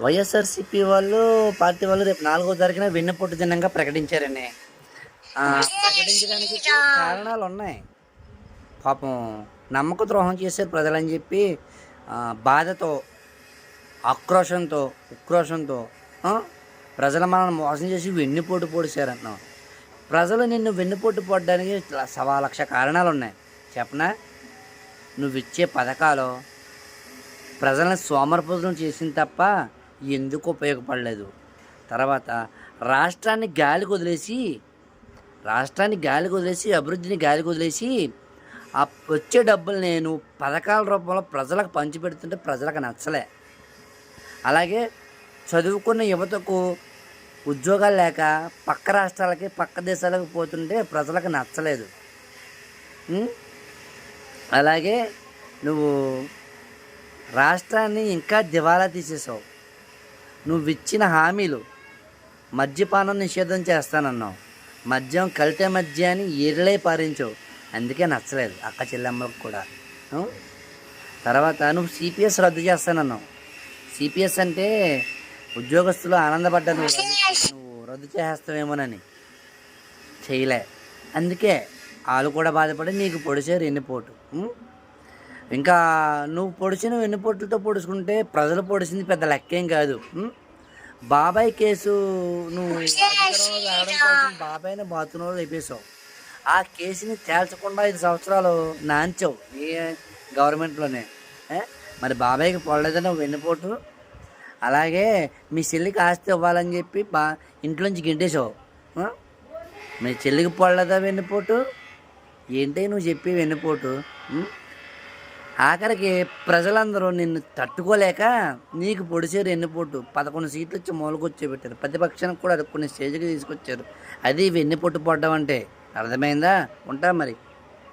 YSRCP party వాళ్ళు రేపు 4వ తారీఖున వెన్నుపోటు దినంగా ప్రకటించారండి. ప్రకటించడానికి కారణాలు ఉన్నాయి. పాపం నమ్మక ద్రోహం చేశారు ప్రజలని చెప్పి బాధతో, ఉక్రోషంతో ప్రజలు మనల్ని మోసం చేసి వెన్నుపోటు పొడిచారంటున్నాం. ప్రజలు నిన్ను వెన్నుపోటు పొడడానికి 1,00,000 కారణాలు ఉన్నాయి. చెప్పనా? నువ్వు ఇచ్చే పథకాలు ప్రజల్ని సోమరిపోతులను చేసింది తప్ప ఎందుకు ఉపయోగపడలేదు. తర్వాత రాష్ట్రాన్ని గాలికి వదిలేసి అభివృద్ధిని గాలికి వదిలేసి ఆ వచ్చే డబ్బులు నేను పథకాల రూపంలో ప్రజలకు పంచిపెడుతుంటే ప్రజలకు నచ్చలే. అలాగే చదువుకున్న యువతకు ఉద్యోగాలు లేక పక్క రాష్ట్రాలకి పక్క దేశాలకు పోతుంటే ప్రజలకు నచ్చలేదు. అలాగే నువ్వు రాష్ట్రాన్ని ఇంకా దివాలా తీసేసావు. నువ్వు ఇచ్చిన హామీలు మద్యపానం నిషేధం చేస్తానన్నావు, మద్యం కల్తీ మద్యాన్ని ఏరిలై పారించావు. అందుకే నచ్చలేదు అక్క చెల్లెమ్మలకు కూడా. తర్వాత నువ్వు సిపిఎస్ రద్దు చేస్తానన్నావు. సిపిఎస్ అంటే ఉద్యోగస్తులు ఆనందపడ్డా నువ్వు రద్దు చేస్తావేమోనని. చేయలే. అందుకే వాళ్ళు కూడా బాధపడి నీకు పొడిచారు వెన్నుపోటు. ఇంకా నువ్వు పొడిచిన వెన్నుపోట్లతో పొడుచుకుంటే ప్రజలు పొడిచింది పెద్ద లెక్కేం కాదు. బాబాయ్ కేసు నువ్వు రావడం కోసం బాబాయ్ని బాత్రూంలో లేపేశావు. ఆ కేసుని తేల్చకుండా 5 సంవత్సరాలు నాంచావు ఈ గవర్నమెంట్లోనే. మరి బాబాయ్కి పొడలేదని వెన్నుపోటు. అలాగే మీ చెల్లికి ఆస్తి ఇవ్వాలని చెప్పి ఇంట్లోంచి గింటేసావు. మీ చెల్లికి పొడలేదా వెన్నుపోటు? ఏంటి నువ్వు చెప్పి వెన్నుపోటు? ఆఖరికి ప్రజలందరూ నిన్ను తట్టుకోలేక నీకు పొడిచారు వెన్నుపోటు. 11 సీట్లు ఇచ్చి మూలకొచ్చేపెట్టారు. ప్రతిపక్షానికి కూడా కొన్ని స్టేజ్కి తీసుకొచ్చారు. అది వెన్నుపోటు పడ్డం అంటే. అర్థమైందా? ఉంటా మరి.